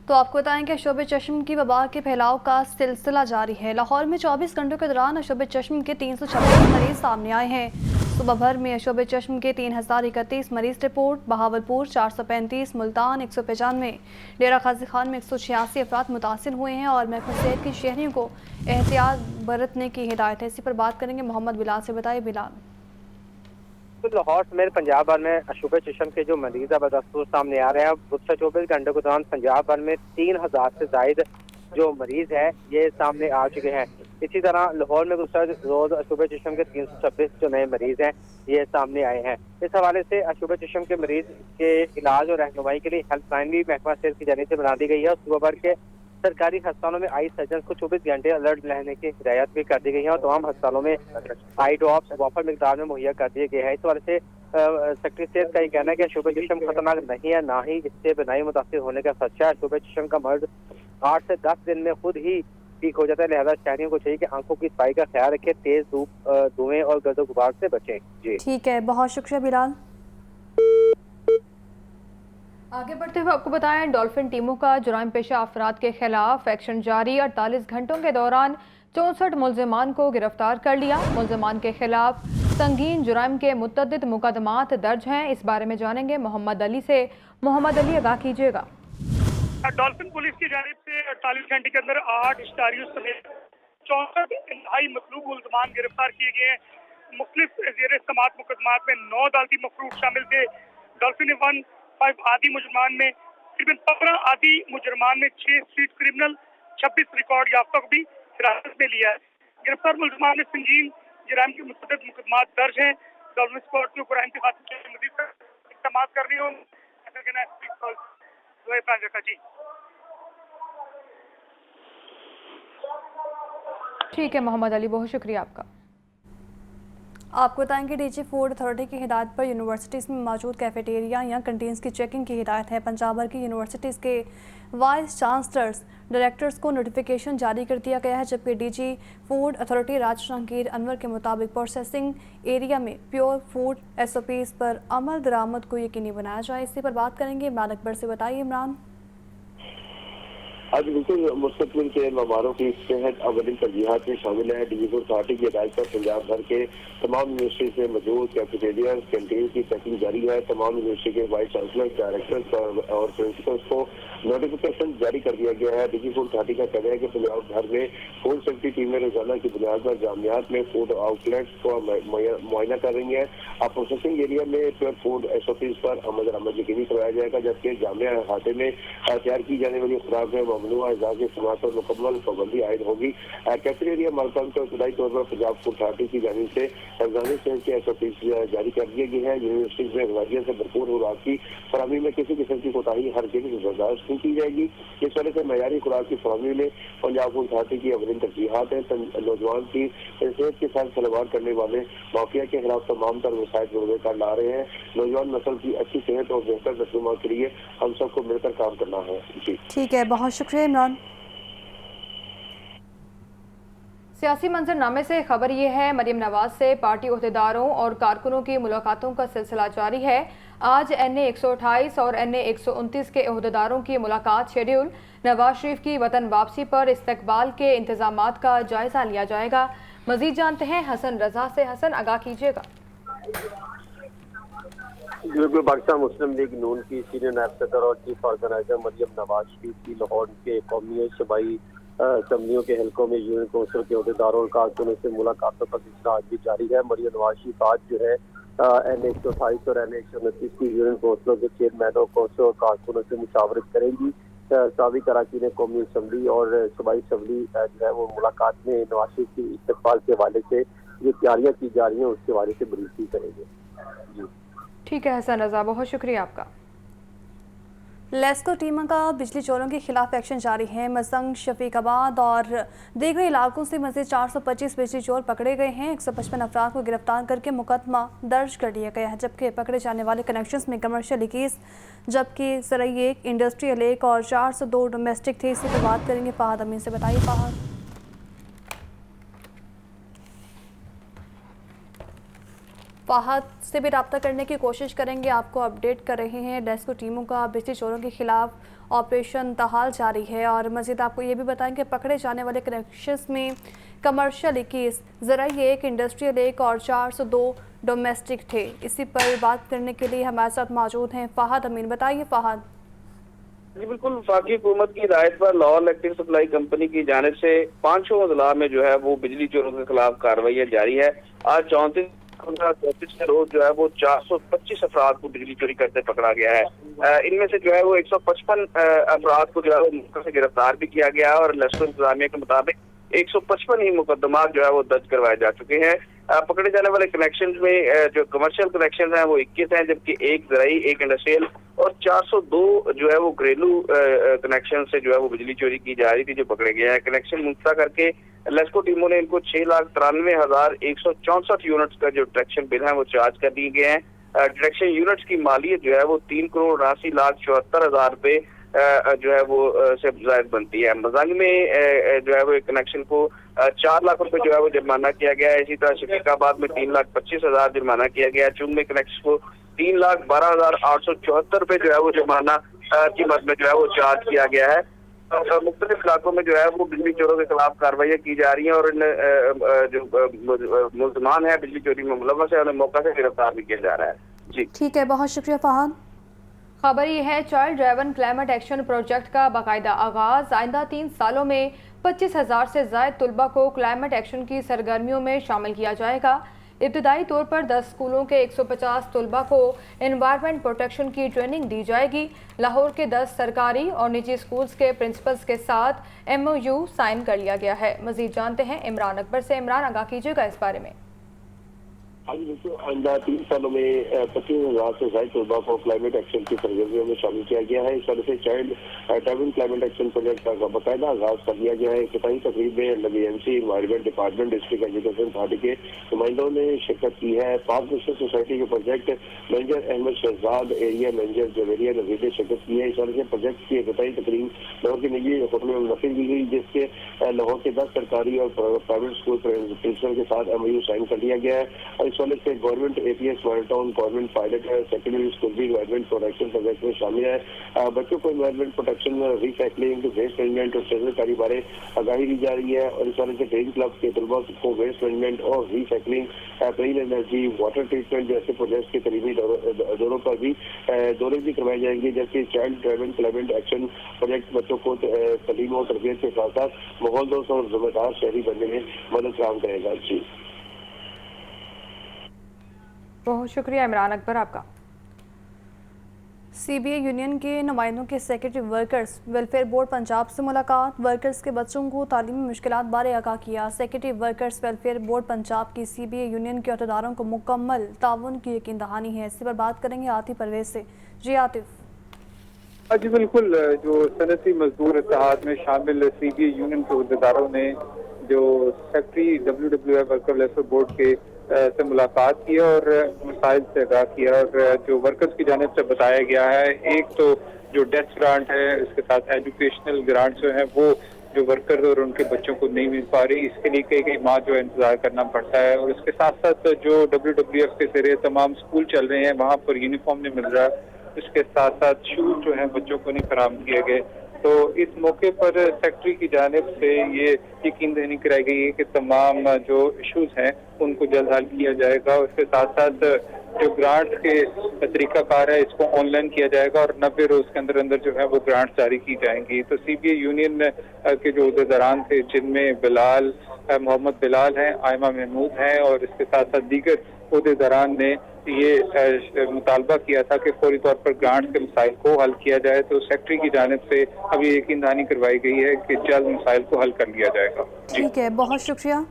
तो आपको बताएं कि शोबे चश्म की वबा के फैलाव का सिलसिला जारी है। लाहौर में 24 घंटों के दौरान शोबे चश्म के 326 मरीज सामने आए हैं। सुबह भर में शोबे चश्म के 3031 मरीज रिपोर्ट। बहावलपुर 435, मुल्तान 195, डेरा गाजी खान में 186 अफराद मुतासिर हुए हैं। और महकमा सेहत की शहरियों को एहतियात बरतने की हिदायत है। इसी पर बात करेंगे मोहम्मद बिलाल से। बताइए बिलाल। तो लाहौर समेत पंजाब भर में शोबे चश्म के जो मरीज बदस्तूर सामने आ रहे हैं। गुज़श्ता 24 घंटों के दौरान पंजाब भर में 3000 से जायद जो मरीज है ये सामने आ चुके हैं। इसी तरह लाहौर में गुज़श्ता रोज शोबे चश्म के 326 जो नए मरीज हैं ये सामने आए हैं। इस हवाले से शोबे चश्म के मरीज के इलाज और रहनुमाई के लिए हेल्पलाइन भी महकमा सेहत की जानिब से बना दी गई है। सुबह भर के सरकारी अस्पतालों में आई सर्जन को 24 घंटे अलर्ट रहने की हिदायत भी कर दी गई है। और तमाम अस्पतालों में आई ड्रॉप्स वाफर मिकदार में मुहैया कर दिए गए हैं। इस वजह से सेक्रेटरी सेहत का ये कहना है कि शोबे चश्म खतरनाक नहीं है, ना ही इससे बिनाई मुतासिर होने का खदशा है। शोबे चश्म का मर्ज 8 से 10 दिन में खुद ही ठीक हो जाता है। लिहाजा शहरियों को चाहिए कि आंखों की सफाई का ख्याल रखें, तेज धूप, धुएं और गर्द गुबार से बचें। जी ठीक है, बहुत शुक्रिया बिलाल। आगे बढ़ते हुए आपको बताएं, डॉल्फिन टीमों का जुराइम पेशा अफराद के खिलाफ एक्शन जारी। 48 घंटों के दौरान 64 मुलजिमान को गिरफ्तार कर लिया। मुलजिमान के खिलाफ संगीन जुराइम के मुतअद्दिद मुकदमात दर्ज हैं। इस बारे में जानेंगे मोहम्मद अली से। मोहम्मद अली, आगाह कीजिएगा। डॉल्फिन पुलिस की जानिब से 48 घंटे के अंदर 8 इश्तारियों समेत 64 इंतहाई मतलूब मुलजमान गिरफ्तार किए गए हैं। मुख्तलिफ ज़ेर समाअत मुकदमात में 9 अदालती मफरूद शामिल थे। डॉल्फिन 1-5 आदि मुजरमान में तकरीबन 15 आदि मुजरमान में 6 स्ट्रीट क्रिमिनल 26 रिकॉर्ड याफ्ता को भी हिरासत में लिया है। गिरफ्तार मुलजमान में संगीन जराइम के मुतअद्दिद मुकदमात दर्ज हैं। गवर्नमेंट स्पॉट के ऊपर आइन के खातिर मजीद इकदाम कर रही हूँ जी। ठीक है मोहम्मद अली, बहुत शुक्रिया आपका। आपको बताएंगे डीजी फूड अथॉरिटी की हिदायत पर यूनिवर्सिटीज़ में मौजूद कैफेटेरिया या कंटीन्स की चेकिंग की हिदायत है। पंजाब भर की यूनिवर्सिटीज़ के वाइस चांसलर्स डायरेक्टर्स को नोटिफिकेशन जारी कर दिया गया है, जबकि डीजी फूड अथॉरिटी राज जहांगीर अनवर के मुताबिक प्रोसेसिंग एरिया में प्योर फूड SOPs पर अमल दरामद को यकीनी बनाया जाए। इसी पर बात करेंगे इमरान अकबर से। बताइए इमरान। आज बिल्कुल मुस्तकबिल के मामारों की सेहत अवलिन तरजीहात में शामिल है। डीजी फूड अथॉरिटी की हिदायत पर पंजाब भर के तमाम यूनिवर्सिटीज में मौजूद कैफेटेरिया कैंटीन की चेकिंग जारी है। तमाम यूनिवर्सिटी के वाइस चांसलर डायरेक्टर्स और प्रिंसिपल्स को नोटिफिकेशन जारी कर दिया गया है। डीजी फूड अथॉरिटी का कहना है कि पंजाब भर में फूड सेफ्टी टीमें रोजाना की बुनियाद पर जामियात में फूड आउटलेट्स को मुआयना कर रही है। अब प्रोसेसिंग एरिया में प्योर फूड SOPs पर अमल दरामद यकीनी करवाया जाएगा, जबकि जामिया अहाते में तैयार की जाने वाली खुराक में ममनुआ अज़ा के इस्तेमाल पर मुकम्मल पाबंदी आयद होगी। कैफेटेरिया मालिकान को इब्तदाई तौर पर पंजाब फूड अथॉरिटी की जानिब से रमजानी सेहत के SOPs जारी कर दिए गए हैं। यूनिवर्सिटीज में गज़ाइयत से भरपूर खुराक की फराहमी में किसी किस्म की कोताही हर जगह बर्दाश्त नहीं की जाएगी। इस वजह से मयारी खुराक की फराहमी में पंजाब फूड अथॉरिटी की अवलिन तरजीहात है। नौजवान की सेहत के साथ खिलवाड़ करने वाले माफिया के खिलाफ तमाम तर वसाइल कर ला रहे हैं। नौजवान नस्ल की अच्छी सेहत और बेहतर रसूमा के लिए हम सबको मिलकर काम करना है। जी ठीक है, बहुत शुक्रिया इमरान। सियासी मंजरनामे से खबर ये है, मरियम नवाज से पार्टी अहदेदारों और कारकुनों की मुलाकातों का सिलसिला जारी है। आज NA 128 और NA 129 के अहदेदारों की मुलाकात शेड्यूल। नवाज शरीफ की वतन वापसी पर इस्तकबाल के इंतजामात का जायजा लिया जाएगा। मजीद जानते हैं हसन रजा से। हसन, आगाह कीजिएगा। बिल्कुल, पाकिस्तान मुस्लिम लीग नून की सीनियर नायब सदर और चीफ ऑर्गेनाइजर मरियम नवाज शरीफ की लाहौर के कौमी शबाई असम्बलियों के हल्कों में यूनियन कौंसिल के अहदेदारों और कारकुनों से मुलाकातों का सिलसिला आज भी जारी है। मरियम नवाज शरीफ आज जो है NA 128 और NA 129 की यूनियन कौंसिलों के चेयरमैनों कौंसिल और कारकुनों से मुशावरत करेंगी। साबिक अरकान कौमी असम्बली और सूबाई असम्बली जो है वो मुलाकात में नवाज शरीफ की इस्तकबाल के हवाले से जो तैयारियाँ की जा रही हैं उसके हवाले से ब्रीफिंग करेंगे। जी ठीक है हसन रजा, बहुत शुक्रिया आपका। लेस्को टीम का बिजली चोरों के खिलाफ एक्शन जारी है। मजंग, शफीकाबाद और दीगर इलाकों से मजीद 425 बिजली चोर पकड़े गए हैं। 155 अफराद को गिरफ्तार करके मुकदमा दर्ज कर लिया गया है, जबकि पकड़े जाने वाले कनेक्शंस में कमर्शियल 21, जबकि ज़राई 1, इंडस्ट्रियल 1 और 402 डोमेस्टिक थे। इसी पर बात करेंगे फ़ाहद अमीन से। बताइए फ़ाहद। फ़ाहद से भी रब्ता करने की कोशिश करेंगे, आपको अपडेट कर रहे हैं। लेस्को टीमों का बिजली चोरों के खिलाफ ऑपरेशन तहाल जारी है और मज़ीद आपको ये भी बताएंगे पकड़े जाने वाले कनेक्शंस में कमर्शियल 21, ज़राई 1, इंडस्ट्रियल 1 और 402 डोमेस्टिक थे। इसी पर बात करने के लिए हमारे साथ मौजूद हैं फ़ाहद अमीन। बताइए फ़ाहद। जी बिल्कुल, वफाकी हुकूमत की हिदायत पर लाहौर इलेक्ट्रिक सप्लाई कंपनी की जानिब से 5 अजला में जो है वो बिजली चोरों के खिलाफ कार्रवाई जारी है। आज 34 के रोज जो है वो 425 अफराद को बिजली चोरी करते पकड़ा गया है। इनमें से जो है वो 155 अफराद को जो है वो मौके से गिरफ्तार भी किया गया है और लेस्को इंतजामिया के मुताबिक 155 ही मुकदमा जो है वो दर्ज करवाए जा चुके हैं। पकड़े जाने वाले कनेक्शन में जो कमर्शियल कनेक्शन हैं वो 21 हैं, जबकि 1 ज़राई, 1 इंडस्ट्रियल और 402 जो है वो घरेलू कनेक्शन से जो है वो बिजली चोरी की जा रही थी जो पकड़े गए हैं। कनेक्शन मुफ्ता करके लेस्को टीमों ने इनको 6,93,164 यूनिट्स का जो डिडक्शन बिल है वो चार्ज कर दिए गए हैं। डिडक्शन यूनिट्स की मालियत जो है वो 3,79,74,000 रुपए जो है वो से जायद बनती है। मजंग में जो है वो एक कनेक्शन को 4 लाख रुपए जो है वो जुर्माना किया गया है। इसी तरह शफीकाबाद में 3,25,000 जुर्माना किया गया है। चुंग में कनेक्शन को 3,12,874 रुपए जो है वो जुर्माना की मद में जो है वो चार्ज किया गया है। मुख्तलिफ इलाकों में जो है वो बिजली चोरों के खिलाफ कार्रवाई की जा रही है और इन जो मुल्ज़मान है बिजली चोरी में मुलव्वस है उन्हें मौका से गिरफ्तार भी किया जा रहा है। जी ठीक है, बहुत शुक्रिया फ़ाहद। खबर ये है, child driven climate action project का बाकायदा आगाज। आइंदा 3 सालों में 25,000 से ज़ायद तलबा को क्लाइमेट एक्शन की सरगर्मियों में शामिल किया जाएगा। इब्तदाई तौर पर 10 स्कूलों के 150 तलबा को एनवायरनमेंट प्रोटेक्शन की ट्रेनिंग दी जाएगी। लाहौर के 10 सरकारी और निजी स्कूल्स के प्रिंसिपल्स के साथ MOU साइन कर लिया गया है। मजीद जानते हैं इमरान अकबर से। इमरान, आगाह कीजिएगा इस बारे में। आज बिल्कुल आइंदा 3 सालों में 25,000 से ज्यादा तलबा को क्लाइमेट एक्शन की सरगर्मियों में शामिल किया गया है। इस वजह से child time climate action project का बाकायदा आगाज कर दिया गया है। इफ्तिताई तकरीब में WMC, environment department, district education authority के नुमाइंदों ने शिरकत की है। पाक मिशन सोसाइटी के project manager Ahmed Shahzad, area manager Javeria Nazir ने शिरकत की है। इस वजह से प्रोजेक्ट की इफ्तिताई तकरीब लाहौर के निजी होटल में मुनक़िद की गई, जिसके लाहौर के 10 सरकारी और प्राइवेट स्कूल प्रिंसिपल के साथ MOU साइन कर दिया गया है। और इस वजह से government APS model town government pilot secondary school भी इन्वायरमेंट प्रोटेक्शन प्रोजेक्ट में शामिल है। बच्चों को environment protection, recycling, waste management और सैनिटरी बारे आगाही दी जा रही है। और इस वजह से ग्रीन क्लब के तलबा को वेस्ट मैनेजमेंट और recycling, clean energy, water treatment जैसे प्रोजेक्ट के करीबी दौरों पर भी दौरे भी करवाए जाएंगे। जबकि child driven climate action project बच्चों को तालीम और तरबियत के साथ साथ माहौल दोस्त और जिम्मेदार शहरी बनने में मदद फराहम करेगा। जी, बहुत शुक्रिया इमरान अकबर आपका। CBA यूनियन के नुमाइंदों के secretary workers welfare board Punjab से मुलाकात, वर्कर्स के बच्चों को तालीमी मुश्किलात बारे आगाह किया। Secretary workers welfare board Punjab की CBA यूनियन के अहदेदारों को मुकम्मल ताउन की यकीन दहानी है। इसी पर बात करेंगे आतिफ परवेज से। जी आतिफ। जी बिल्कुल, जो सनती मजदूर इत्तेहाद में शामिल CBA यूनियन के अहदेदारों ने जो secretary WWF worker welfare board के से मुलाकात की और मसाइल से आगाह किया। और जो वर्कर्स की जानिब से बताया गया है, एक तो जो डेस्क ग्रांट है, इसके साथ एजुकेशनल ग्रांट जो है वो जो वर्कर्स और उनके बच्चों को नहीं मिल पा रही, इसके लिए कई माह जो है इंतजार करना पड़ता है। और इसके साथ साथ जो WWF के जरिए तमाम स्कूल चल रहे हैं, वहाँ पर यूनिफॉर्म नहीं मिल रहा। इसके साथ साथ शूज जो है बच्चों को नहीं फराहम किए गए। तो इस मौके पर सेक्रेटरी की जानिब से ये यकीन दहानी कराई गई है कि तमाम जो इशूज हैं उनको जल्द हल किया जाएगा। और इसके साथ साथ जो ग्रांट के तरीकाकार है, इसको ऑनलाइन किया जाएगा और 90 रोज के अंदर अंदर जो है वो ग्रांट जारी की जाएंगी। तो CBA यूनियन के जो अहदेदारान थे, जिनमें बिलाल, मोहम्मद बिलाल हैं, आयमा महमूद हैं और इसके साथ साथ दीगर अहदेदारान ने ये मुतालबा किया था कि फौरी तौर पर ग्रांट के मसाइल को हल किया जाए। तो सेक्रेटरी की जानिब से अभी यकीन दहानी करवाई गई है कि जल्द मसाइल को हल कर लिया जाएगा। ठीक है, बहुत शुक्रिया।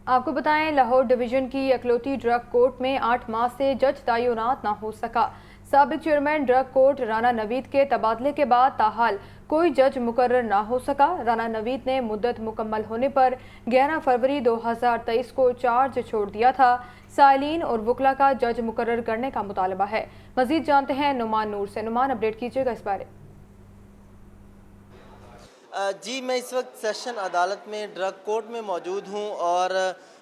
आपको बताएं, लाहौर डिवीजन की अकलौती ड्रग कोर्ट में 8 माह से जज तयनात न हो सका। साबिक chairman drug court Rana Naveed के तबादले के बाद ताहाल कोई जज मुकर्रर ना हो सका। राना नवीद ने मुद्दत मुकम्मल होने पर 11 फरवरी 2023 को चार्ज छोड़ दिया था। साइलिन और वकला का जज मुकर्रर करने का मुतालबा है। मजीद जानते हैं नुमान नूर से। नुमान, अपडेट कीजिएगा इस बारे। जी, मैं इस वक्त सेशन अदालत में ड्रग कोर्ट में मौजूद हूँ और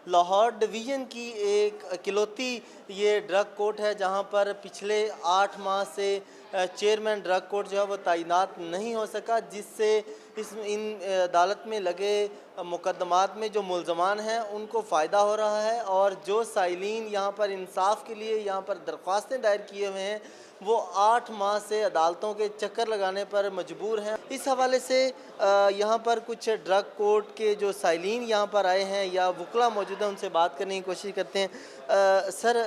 लाहौर डिवीज़न की एक अकलौती ये ड्रग कोर्ट है जहाँ पर पिछले 8 माह से चेयरमैन ड्रग कोर्ट जो है वो तैनात नहीं हो सका, जिससे इन अदालत में लगे मुकदमात में जो मुलजमान हैं उनको फ़ायदा हो रहा है। और जो साइलिन यहाँ पर इंसाफ के लिए यहाँ पर दरख्वास्तें दायर किए हुए हैं वो 8 माह से अदालतों के चक्कर लगाने पर मजबूर हैं। इस हवाले से यहाँ पर कुछ ड्रग कोर्ट के जो साइलिन यहाँ पर आए हैं या वकला मौजूद हैं, उनसे बात करने की कोशिश करते हैं। सर,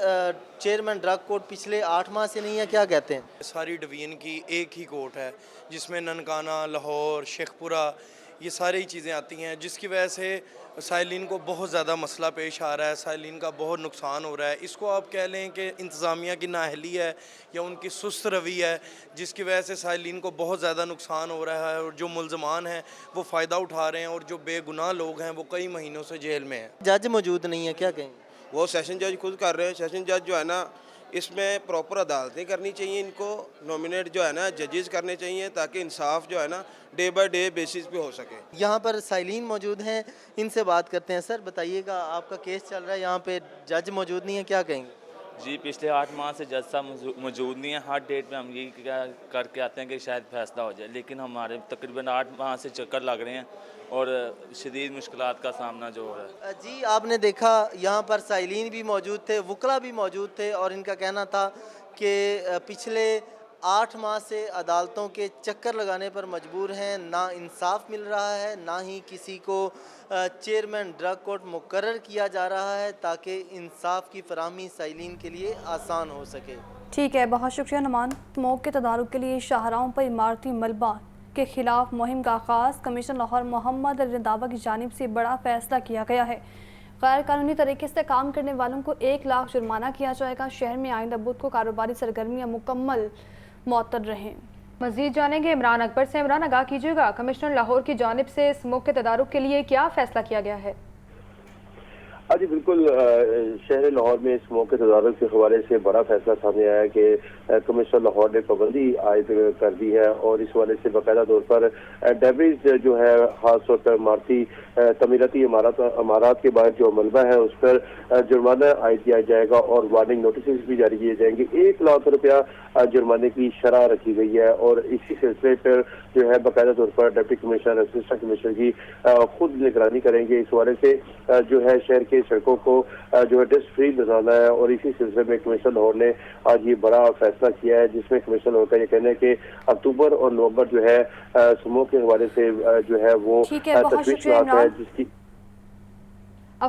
चेयरमैन ड्रग कोर्ट पिछले 8 माह से नहीं है, क्या कहते हैं? सारी डिवीज़न की एक ही कोर्ट है जिसमें ननकाना, लाहौर, शेखपुरा ये सारी चीज़ें आती हैं, जिसकी वजह से साइलिन को बहुत ज़्यादा मसला पेश आ रहा है। साइलिन का बहुत नुकसान हो रहा है। इसको आप कह लें कि इंतज़ामिया की नाअहली है या उनकी सुस्त रवि है, जिसकी वजह से साइलिन को बहुत ज़्यादा नुकसान हो रहा है। और जो मुलजमान हैं वो फ़ायदा उठा रहे हैं और जो बेगुनाह लोग हैं वो कई महीनों से जेल में हैं। जज मौजूद नहीं है, क्या कहेंगे? वो सेशन जज खुद कर रहे हैं। सेशन जज जो है ना, इसमें प्रॉपर अदालतें करनी चाहिए, इनको नॉमिनेट जो है ना जजेस करने चाहिए ताकि इंसाफ जो है ना डे बाय डे बेसिस पे हो सके। यहाँ पर साइलिन मौजूद हैं, इनसे बात करते हैं। सर बताइएगा, आपका केस चल रहा है, यहाँ पे जज मौजूद नहीं है, क्या कहेंगे? जी, पिछले 8 माह से जज साहब मौजूद नहीं है। हर डेट में हम ये क्या करके आते हैं कि शायद फैसला हो जाए, लेकिन हमारे तकरीबन 8 माह से चक्कर लग रहे हैं और शदीद मुश्किलात का सामना जो हो रहा है। जी, आपने देखा यहाँ पर साइलिन भी मौजूद थे, वकला भी मौजूद थे और इनका कहना था कि पिछले 8 माह से अदालतों के चक्कर लगाने पर मजबूर हैं, ना इंसाफ मिल रहा है, ना ही किसी को चेयरमैन ड्रग कोर्ट मुकर्रर किया जा रहा है ताकि इंसाफ की फराहमी साइलिन के लिए आसान हो सके। ठीक है, बहुत शुक्रिया नुमान। स्मोक के तदारुक के लिए शाहराहों पर इमारती मलबा के खिलाफ मुहिम का आगाज़। कमिश्नर लाहौर मोहम्मद रंधावा की जानिब से बड़ा फैसला किया गया है। गैर कानूनी तरीके से काम करने वालों को 1 लाख जुर्माना किया जाएगा। शहर में आइंदा बुध को कारोबारी सरगर्मियां मुकम्मल मुअत्तल रहें। मजीद जानेंगे इमरान अकबर से। इमरान, आगाह कीजिएगा, कमिश्नर लाहौर की जानिब से स्मोक के तदारुक के लिए क्या फैसला किया गया है? हाँ जी बिल्कुल, शहर लाहौर में स्मोक के तदारुक के हवाले से बड़ा फैसला सामने आया कि कमिश्नर लाहौर ने पाबंदी आयद कर दी है और इस हवाले से बाकायदा तौर पर डेबरीज जो है खास तौर पर इमारती तमीराती इमारत के बाहर जो मलबा है उस पर जुर्माना आयद किया जाएगा और वार्निंग नोटिस भी जारी किए जाएंगे। 1 लाख रुपया जुर्माने की शरह रखी गई है और इसी सिलसिले पर जो है बाकायदा तौर पर डिप्टी कमिश्नर असिस्टेंट कमिश्नर की खुद निगरानी करेंगे। इस हवाले से जो है शहर के सड़कों को जो है डस्ट फ्री बनाना है और इसी सिलसिले में कमिश्नर लाहौर ने आज ये बड़ा फैसला किया है, जिसमें कमिश्नर लाहौर का ये कहना है कि अक्टूबर और नवंबर जो है स्मोक के हवाले से जो है वो तशवीश है जिसकी